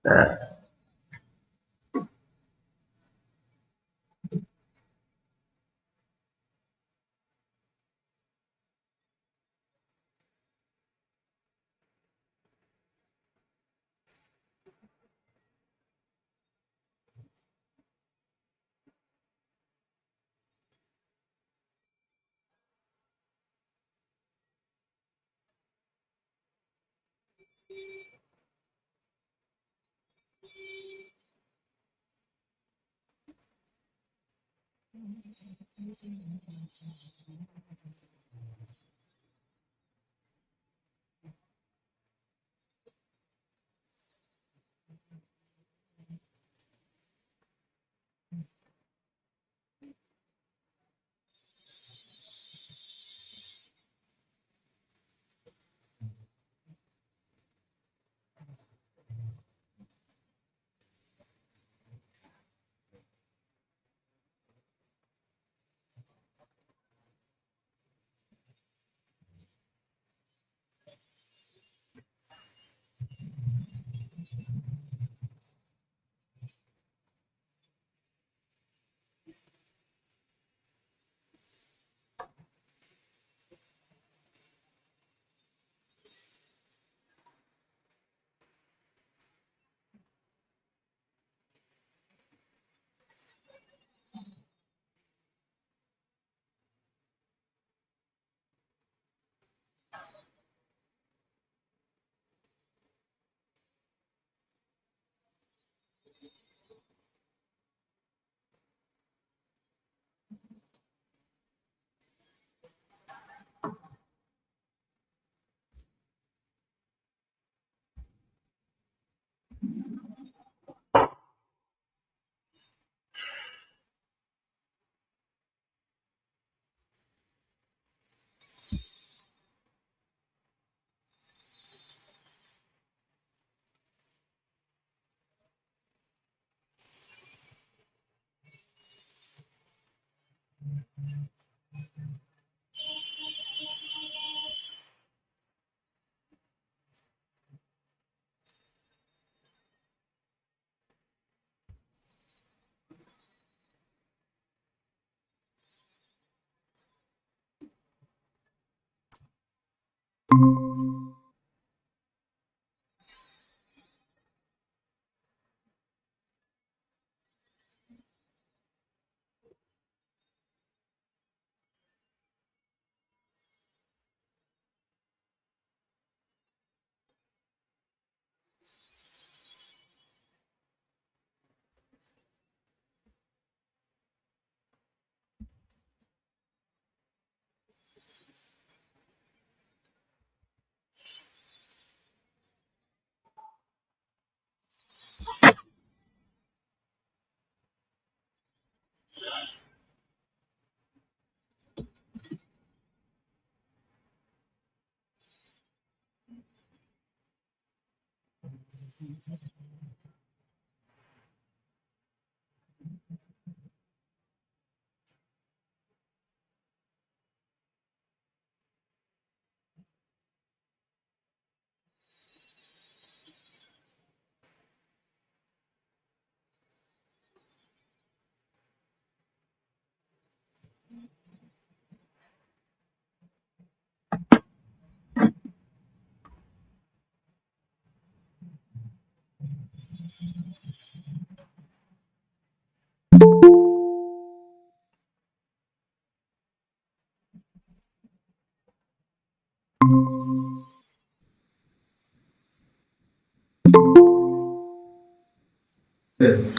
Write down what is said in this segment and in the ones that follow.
Uh,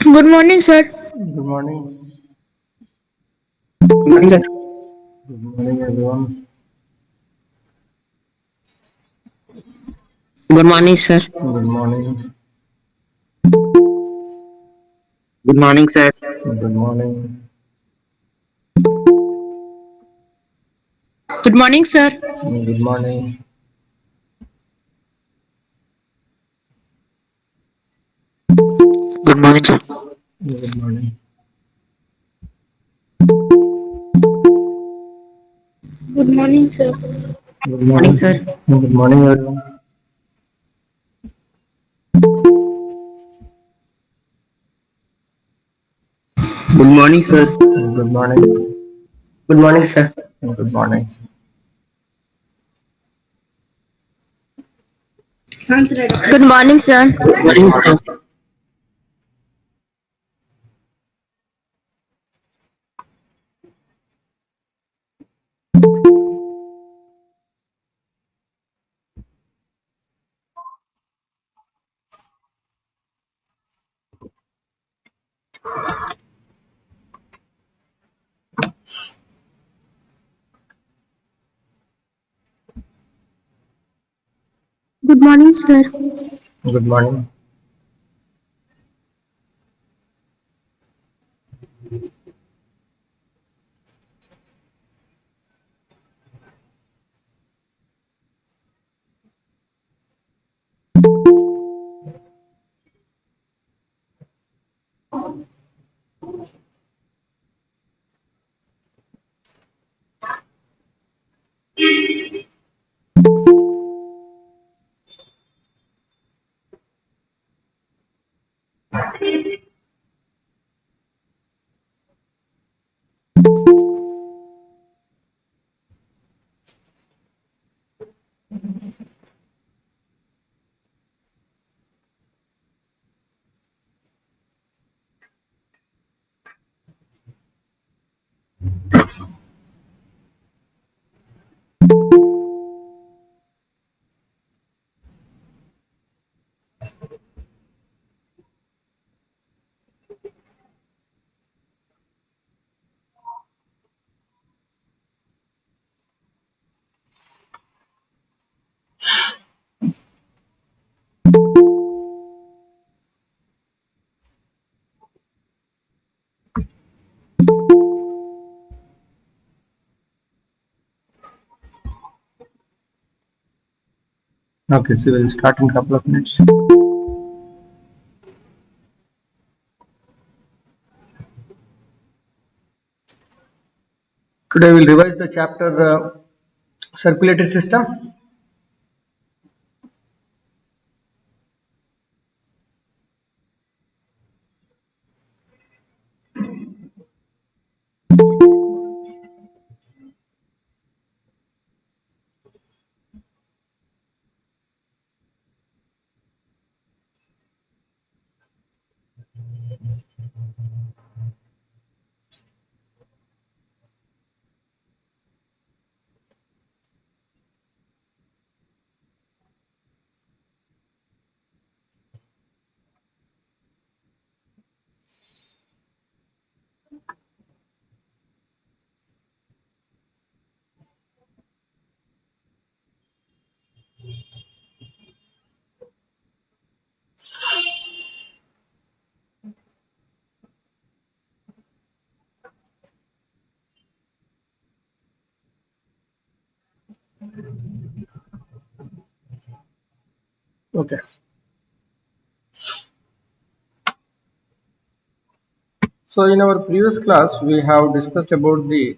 Good morning, sir. Good morning. Good morning, sir. Good morning, everyone. Good morning, sir. Good morning. Good morning, sir. Good morning. Good morning, sir. Good morning. Good morning, sir. Good morning. Good morning, sir. Good Morning, morning. sir. Good morning, everyone. Good morning, sir. Good morning. Good morning, sir. Good morning. Good morning, sir. Good morning, sir. Good morning, sir. Good morning. Okay, so we'll start in a couple of minutes. Today we'll revise the chapter circulatory system. Okay. So in our previous class we have discussed about the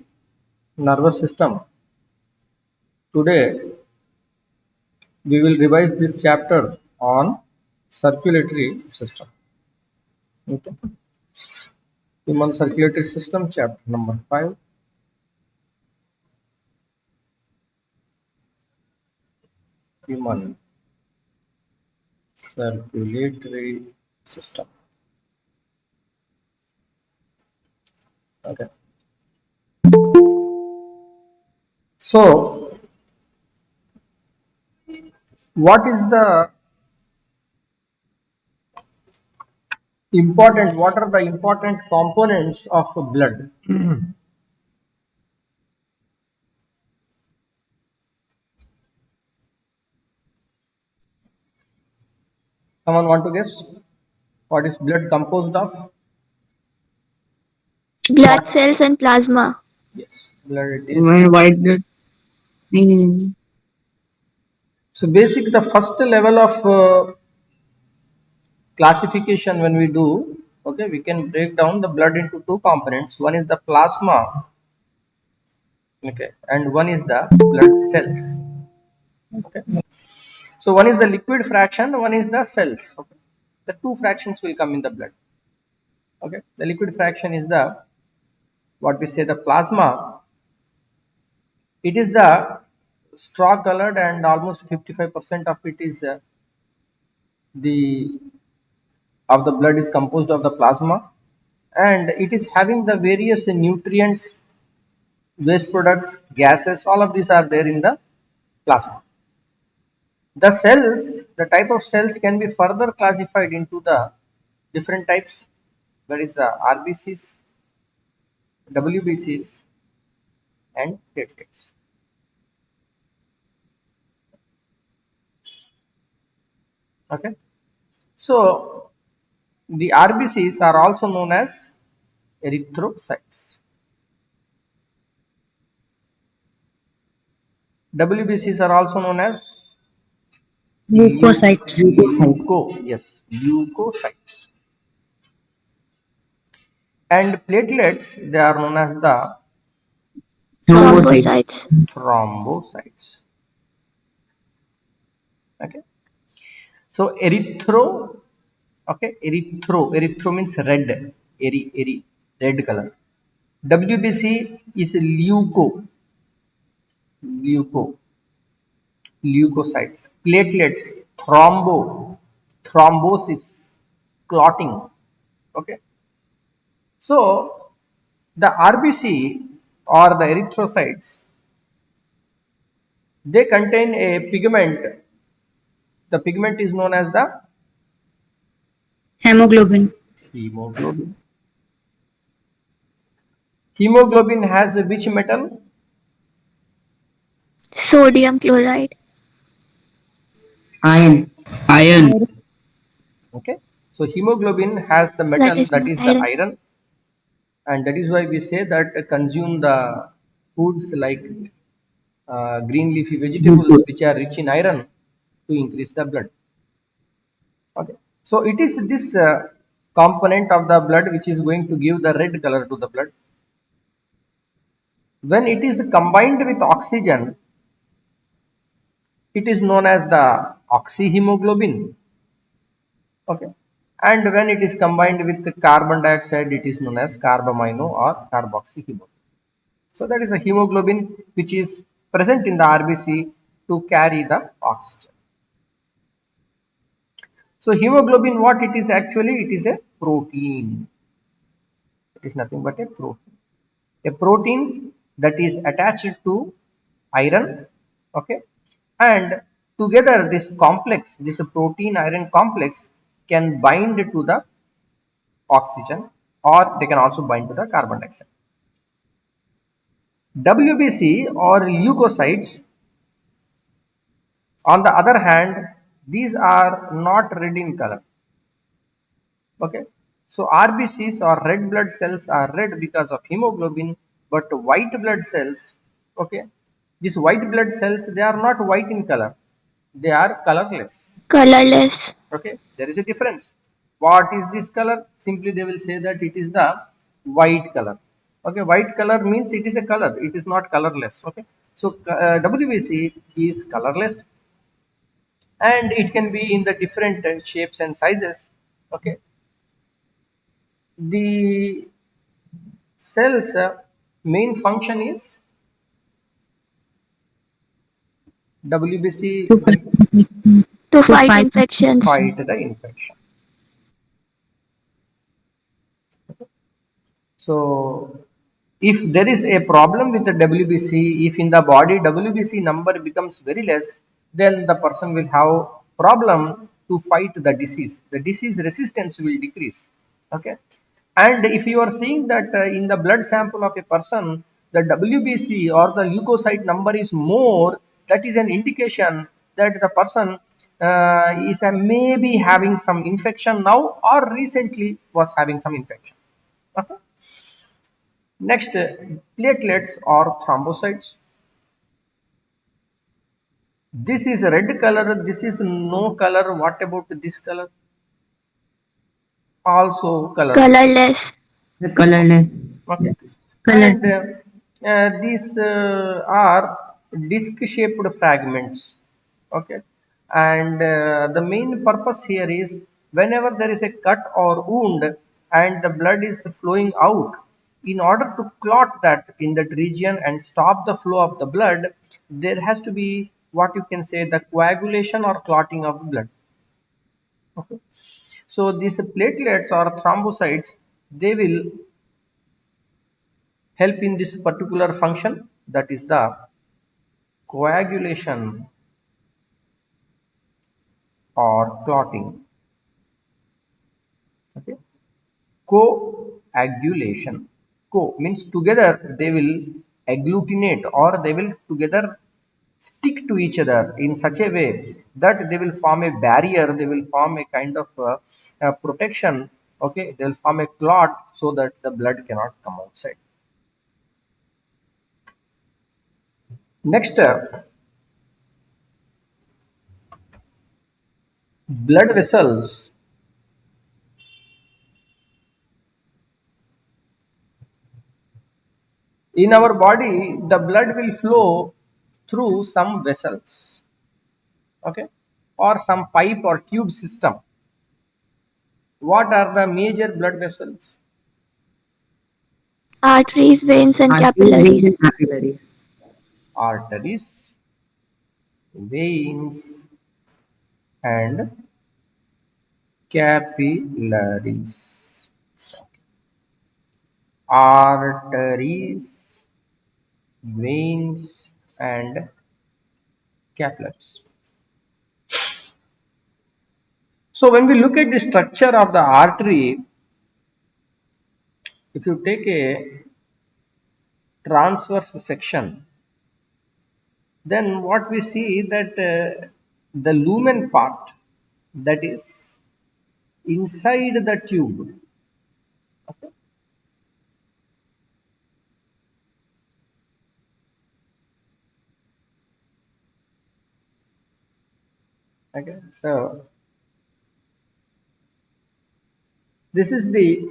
nervous system. Today we will revise this chapter on circulatory system. Okay. Human circulatory system, chapter number 5. Human circulatory system. Okay. So, what is the important? What are the important components of blood? Someone want to guess? What is blood composed of? Blood cells and plasma. Yes, blood it is. Human white blood. Hmm. So, basic the first level of classification when we do. Okay, we can break down the blood into two components. One is the plasma. Okay, and one is the blood cells. Okay. So one is the liquid fraction, one is the cells. Okay. The two fractions will come in the blood. Okay, the liquid fraction is the what we say the plasma. It is the straw colored and almost 55% of it is the of the blood is composed of the plasma, and it is having the various nutrients, waste products, gases, all of these are there in the plasma. The cells, the type of cells can be further classified into the different types, that is the RBCs, WBCs and platelets. Okay, so the RBCs are also known as erythrocytes. WBCs are also known as Leukocytes. leukocytes. And platelets, they are known as the Thrombocytes. Thrombocytes. thrombocytes. Okay, so erythro means red, red color. WBC is leuco, leukocytes. Platelets, thrombosis, clotting. Okay, so the RBC or the erythrocytes, they contain a pigment. The pigment is known as the Hemoglobin. hemoglobin. Hemoglobin has which metal? Sodium chloride. Iron. Iron. Okay, so hemoglobin has the That metal, is that not is the iron. iron, and that is why we say that consume the foods like green leafy vegetables which are rich in iron to increase the blood. Okay, so it is this component of the blood which is going to give the red color to the blood. When it is combined with oxygen, it is known as the oxyhemoglobin. Okay, and when it is combined with the carbon dioxide, it is known as carbamino or carboxyhemoglobin. So that is a hemoglobin which is present in the RBC to carry the oxygen. So hemoglobin, what it is actually, it is a protein. It is nothing but a protein. A protein that is attached to iron. Okay, and together this complex, this protein iron complex can bind to the oxygen, or they can also bind to the carbon dioxide. WBC or leukocytes, on the other hand, these are not red in color. Okay, so RBCs or red blood cells are red because of hemoglobin, but white blood cells, okay, these white blood cells, they are not white in color, they are colorless. Colorless. Okay, there is a difference. What is this color? Simply they will say that it is the white color. Okay, white color means it is a color, it is not colorless. Okay, so WBC is colorless, and it can be in the different shapes and sizes. Okay, the cells main function is WBC To will fight. To To fight fight. infections. fight the infection. So if there is a problem with the WBC, if in the body WBC number becomes very less, then the person will have problem to fight the disease. The disease resistance will decrease. Okay. And if you are seeing that in the blood sample of a person, the WBC or the leukocyte number is more, that is an indication that the person is maybe having some infection now or recently was having some infection. Okay. Next, platelets or thrombocytes. This is a red color, this is no color. What about this color? Also colorless. Colorless. Colorless. Okay. Color. And these are disc shaped fragments. Okay. And the main purpose here is whenever there is a cut or wound, and the blood is flowing out. In order to clot that in that region and stop the flow of the blood, there has to be what you can say the coagulation or clotting of the blood. Okay. So these platelets or thrombocytes, they will help in this particular function, that is the coagulation or clotting. Okay. Coagulation. Co means together they will agglutinate or they will together stick to each other in such a way that they will form a barrier, they will form a kind of protection. Okay, they will form a clot so that the blood cannot come outside. Next, blood vessels. In our body, the blood will flow through some vessels, okay, or some pipe or tube system. What are the major blood vessels? Arteries, veins, and Arteries, veins, capillaries. and capillaries. Arteries, veins, and capillaries. Arteries, veins, and capillaries. So when we look at the structure of the artery, if you take a transverse section, then what we see that the lumen part, that is inside the tube. Okay. Okay. So this is the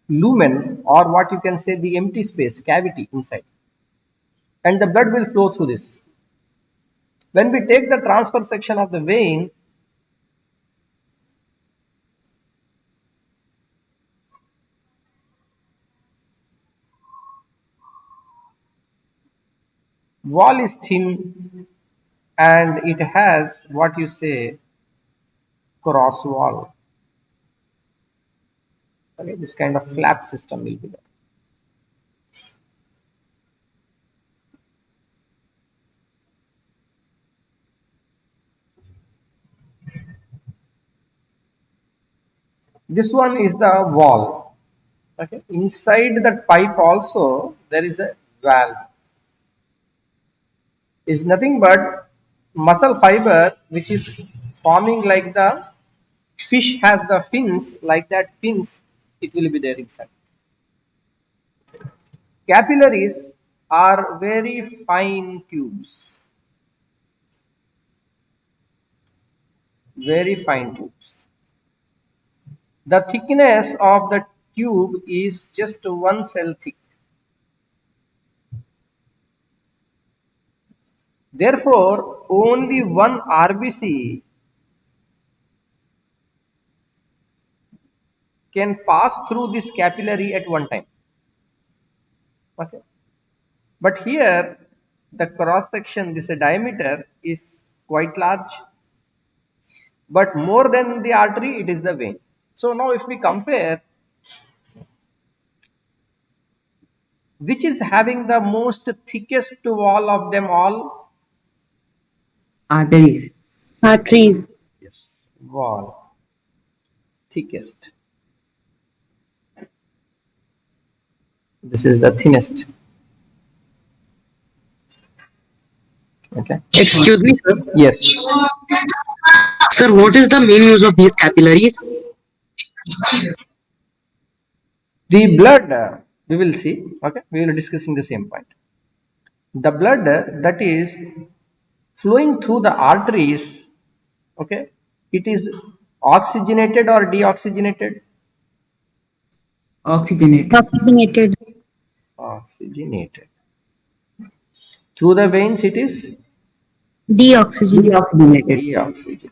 lumen, or what you can say the empty space cavity inside, and the blood will flow through this. When we take the transverse section of the vein, wall is thin and it has what you say cross wall. Okay, this kind of flap system will be there. This one is the wall. Okay, inside that pipe also there is a valve. Is nothing but muscle fiber which is forming like the fish has the fins, like that fins it will be there inside. Capillaries are very fine tubes, very fine tubes. The thickness of the tube is just one cell thick. Therefore, only one RBC can pass through this capillary at one time. Okay. But here, the cross section, this diameter is quite large, but more than the artery, it is the vein. So now, if we compare, which is having the most thickest wall of them all? Arteries. Arteries. Yes, wall, thickest. This is the thinnest. Okay. Excuse me, sir. Yes. Sir, what is the main use of these capillaries? The blood, we will see. Okay. We will discussing the same point. The blood that is flowing through the arteries, okay, it is oxygenated or deoxygenated? Oxygenated. Oxygenated. Oxygenated. Through the veins, it is Deoxygenated. Deoxygenated. deoxygenated.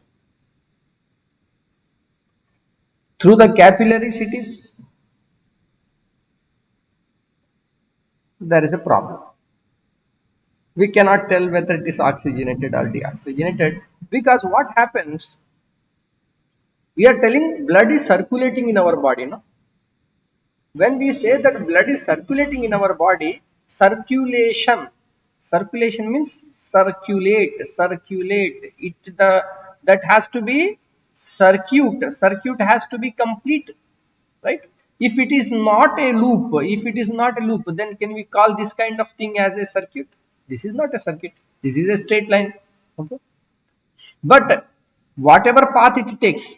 Through the capillaries it is, there is a problem. We cannot tell whether it is oxygenated or deoxygenated, because what happens, we are telling blood is circulating in our body, no? When we say that blood is circulating in our body, circulation means circulate it, that has to be circuit has to be complete, right? If it is not a loop, then can we call this kind of thing as a circuit? This is not a circuit, this is a straight line. Okay, but whatever path it takes,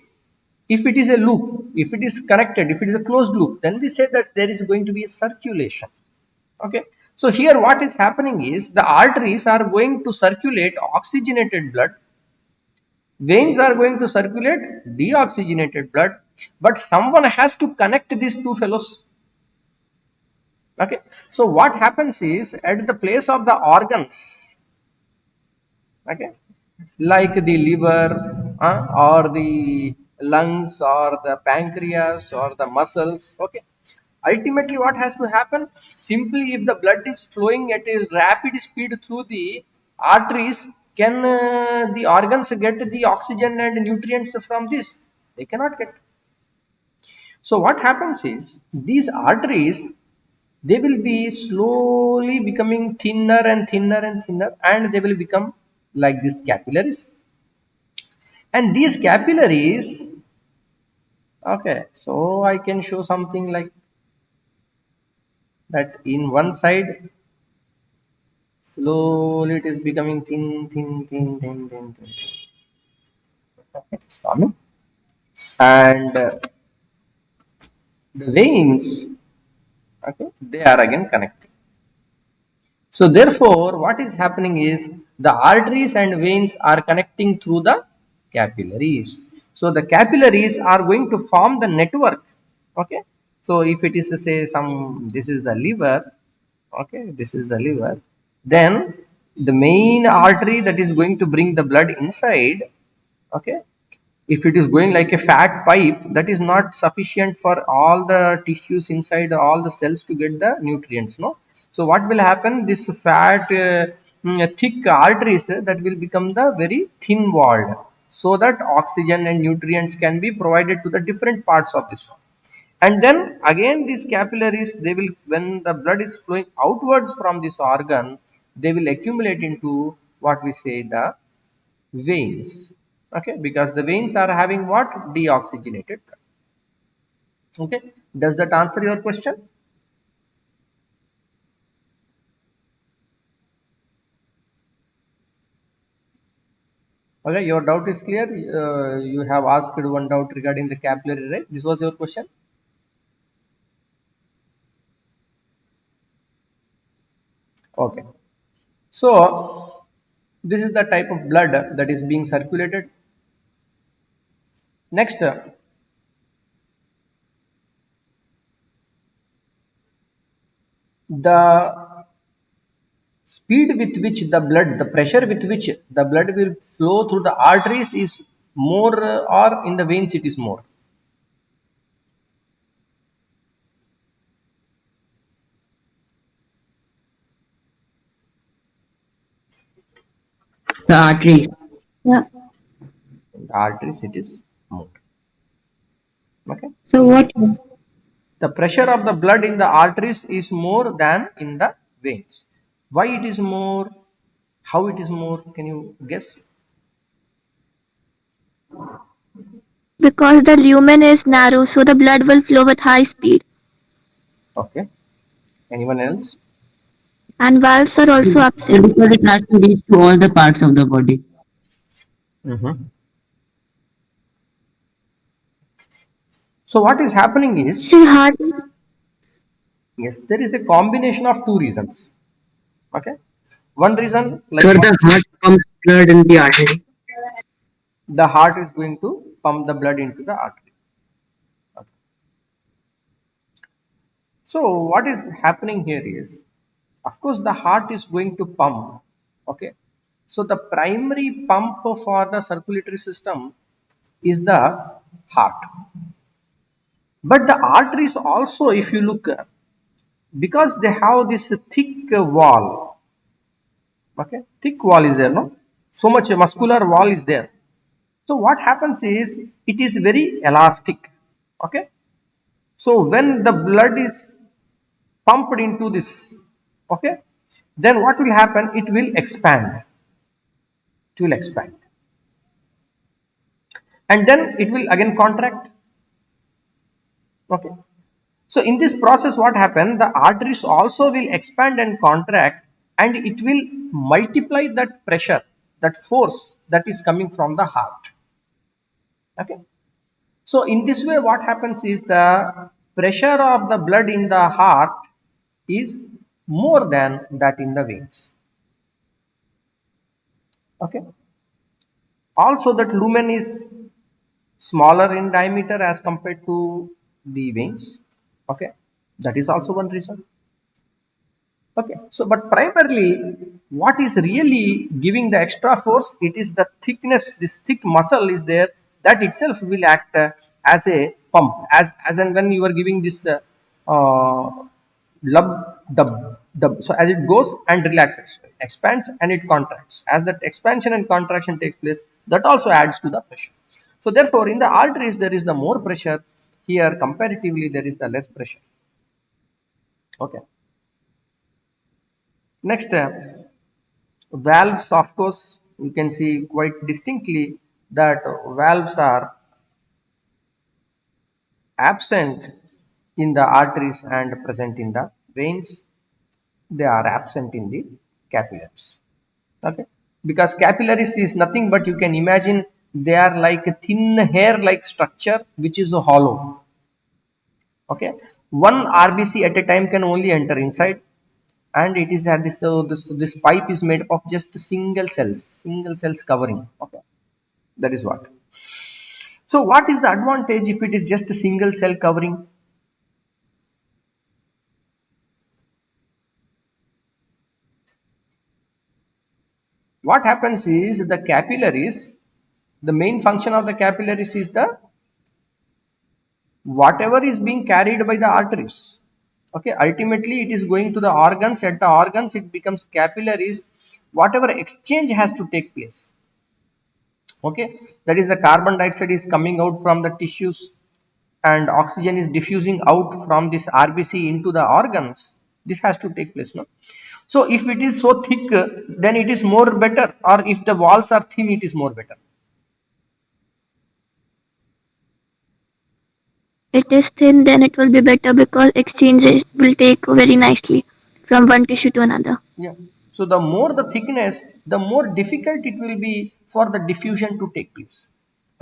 if it is a loop, if it is connected, if it is a closed loop, then we say that there is going to be a circulation. Okay, so here what is happening is the arteries are going to circulate oxygenated blood, veins are going to circulate deoxygenated blood, but someone has to connect these two fellows. Okay, so what happens is, at the place of the organs, okay, like the liver, or the lungs, or the pancreas, or the muscles, okay, ultimately what has to happen, simply if the blood is flowing at a rapid speed through the arteries, can the organs get the oxygen and nutrients from this? They cannot get. So what happens is, these arteries, they will be slowly becoming thinner and thinner and thinner, and they will become like these capillaries. And these capillaries, okay, so I can show something like that. In one side, slowly it is becoming thin. Okay, it is forming, and the veins, okay, they are again connecting. So therefore what is happening is, the arteries and veins are connecting through the capillaries. So the capillaries are going to form the network. Okay, so if it is, say, this is the liver, okay, this is the liver, then the main artery that is going to bring the blood inside, okay, if it is going like a fat pipe, that is not sufficient for all the tissues inside, all the cells to get the nutrients, no? So what will happen, this fat thick arteries, that will become the very thin walled, so that oxygen and nutrients can be provided to the different parts of this one. And then again these capillaries, they will, when the blood is flowing outwards from this organ, they will accumulate into what we say the veins. Okay, because the veins are having what? Deoxygenated blood. Okay, does that answer your question? Okay, your doubt is clear. You have asked one doubt regarding the capillary, right? This was your question. Okay, so this is the type of blood that is being circulated. Next, the speed with which the blood, the pressure with which the blood will flow through the arteries is more, or in the veins it is more? The arteries. Yeah. In the arteries it is more. Okay, So what? the pressure of the blood in the arteries is more than in the veins. Why it is more? How it is more? Can you guess? Because the lumen is narrow, so the blood will flow with high speed. Okay, anyone else? And valves are also So absent. because it has to reach to all the parts of the body. So what is happening is, So heart. yes, there is a combination of two reasons. Okay, one reason, like Sir, the heart pumps blood in the artery. the heart is going to pump the blood into the artery. Okay. So what is happening here is, of course, the heart is going to pump. Okay, so the primary pump for the circulatory system is the heart. But the arteries also, if you look, because they have this thick wall, okay, thick wall is there, no, so much muscular wall is there. So what happens is it is very elastic, okay. So when the blood is pumped into this, okay, then what will happen, it will expand, it will expand, and then it will again contract, okay. So in this process what happens, the arteries also will expand and contract, and it will multiply that pressure, that force that is coming from the heart, okay. So in this way what happens is the pressure of the blood in the heart is more than that in the veins, okay. Also that lumen is smaller in diameter as compared to the veins, okay. That is also one reason, okay. So but primarily what is really giving the extra force, it is the thickness, this thick muscle is there, that itself will act as a pump, as and when you are giving this uh, lub dub dub, so as it goes and relaxes, expands and it contracts, as that expansion and contraction takes place, that also adds to the pressure. So therefore in the arteries there is the more pressure, here comparatively there is the less pressure, okay. Next, valves, of course, you can see quite distinctly that valves are absent in the arteries and present in the veins. They are absent in the capillaries. Okay, because capillaries is nothing but, you can imagine, they are like a thin hair-like structure which is hollow. Okay, one RBC at a time can only enter inside, and it is at this, so this pipe is made of just single cells covering, okay. That is what. So what is the advantage if it is just a single cell covering? What happens is the capillaries, the main function of the capillaries is the whatever is being carried by the arteries, okay, ultimately it is going to the organs, at the organs it becomes capillaries, whatever exchange has to take place, okay. That is, the carbon dioxide is coming out from the tissues and oxygen is diffusing out from this RBC into the organs, this has to take place, no. So if it is so thick, then it is more better, or if the walls are thin, it is more better. It is thin, then it will be better because exchanges will take very nicely from one tissue to another. Yeah. So the more the thickness, the more difficult it will be for the diffusion to take place,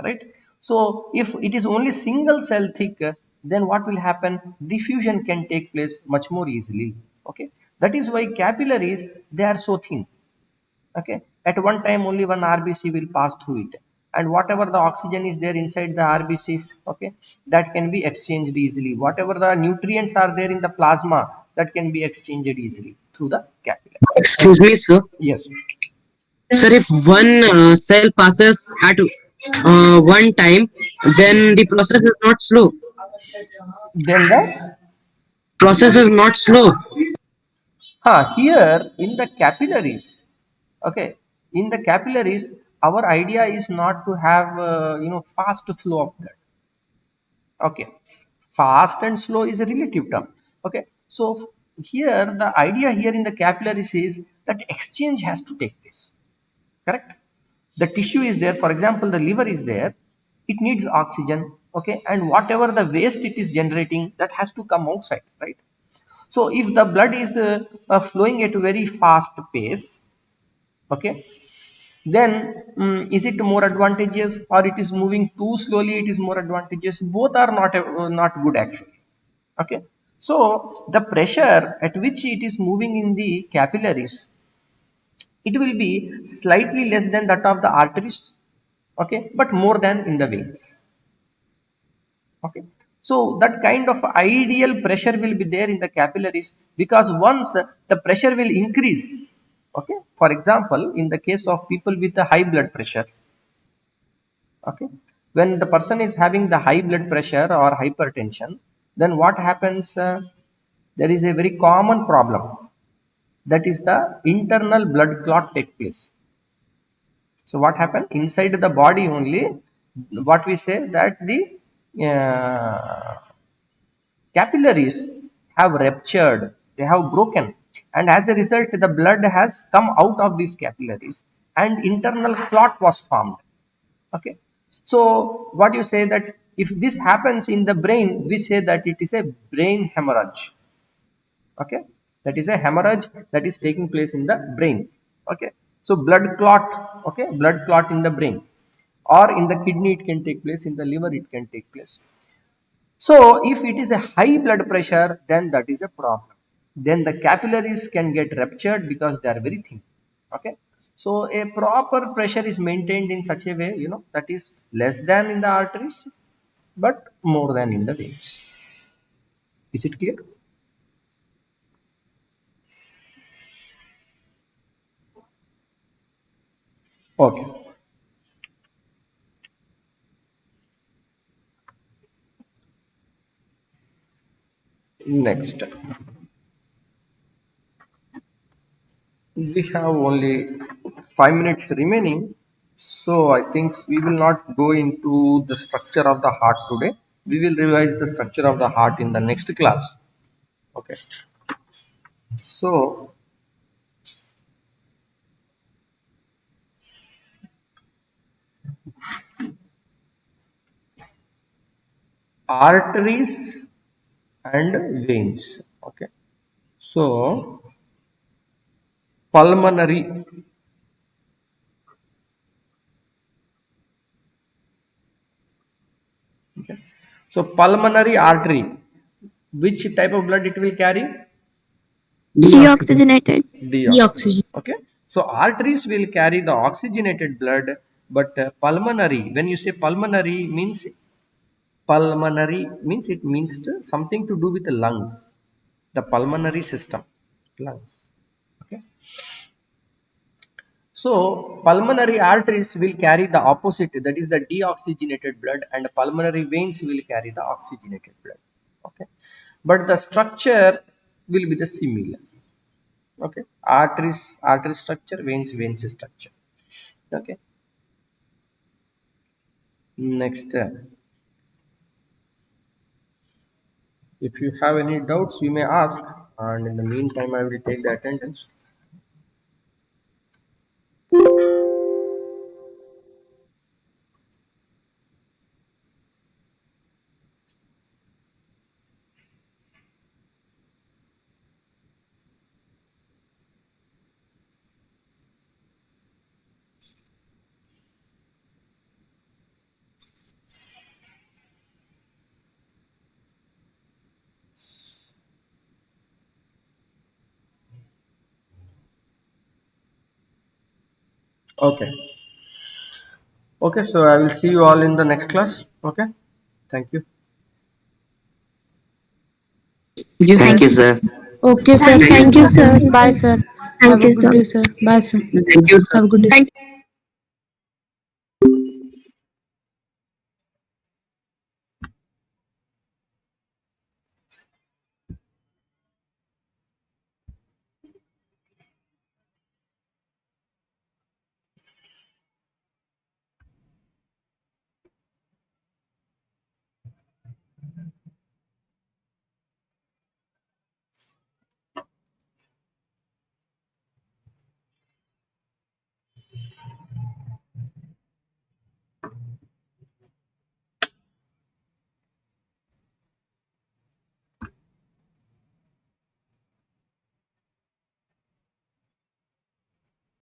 right? So if it is only single cell thick, then what will happen? Diffusion can take place much more easily. Okay. That is why capillaries, they are so thin. Okay. At one time only one RBC will pass through it, and whatever the oxygen is there inside the RBCs, okay, that can be exchanged easily. Whatever the nutrients are there in the plasma, that can be exchanged easily through the capillaries. Excuse me, sir. Yes. Sir, if one cell passes at one time, then the process is not slow. Then the Process is not slow. here in the capillaries, okay, in the capillaries, our idea is not to have fast flow of blood. Okay, fast and slow is a relative term, okay. So here the idea here in the capillaries is that exchange has to take place, correct. The tissue is there, for example the liver is there, it needs oxygen, okay, and whatever the waste it is generating, that has to come outside, right. So if the blood is flowing at a very fast pace, okay, then is it more advantageous, or it is moving too slowly, it is more advantageous? Both are not good actually, okay. So the pressure at which it is moving in the capillaries, it will be slightly less than that of the arteries, okay, but more than in the veins, okay. So that kind of ideal pressure will be there in the capillaries, because once the pressure will increase, okay, for example in the case of people with a high blood pressure, okay, when the person is having the high blood pressure or hypertension, then what happens? There is a very common problem, that is the internal blood clot take place. So what happened inside the body only? What we say that the capillaries have ruptured, they have broken, and as a result, the blood has come out of these capillaries, and internal clot was formed. Okay, so what you say that if this happens in the brain, we say that it is a brain hemorrhage. Okay, that is a hemorrhage that is taking place in the brain. Okay, so blood clot, okay, blood clot in the brain, or in the kidney it can take place, in the liver it can take place. So if it is a high blood pressure, then that is a problem. Then the capillaries can get ruptured because they are very thin. Okay, so a proper pressure is maintained in such a way, that is less than in the arteries but more than in the veins. Is it clear? Okay. Next, we have only 5 minutes remaining, so I think we will not go into the structure of the heart today. We will revise the structure of the heart in the next class. Okay, so arteries and veins. Okay, so pulmonary, okay, so pulmonary artery, which type of blood it will carry? Deoxygenated. Deoxygen. Okay, so arteries will carry the oxygenated blood, but pulmonary, when you say pulmonary means, it means something to do with the lungs, the pulmonary system, lungs. Okay, so pulmonary arteries will carry the opposite, that is the deoxygenated blood, and pulmonary veins will carry the oxygenated blood. Okay, but the structure will be the similar. Okay, artery structure, veins structure. Okay, next, if you have any doubts you may ask, and in the meantime I will take the attendance. Okay, okay, so I will see you all in the next class. Okay, thank you. Thank you, sir. Okay, sir. Thank you. Thank you, sir. Bye, sir. Have Thank a you, good sir. day, sir. Bye, sir. Thank you, sir. Have a good day.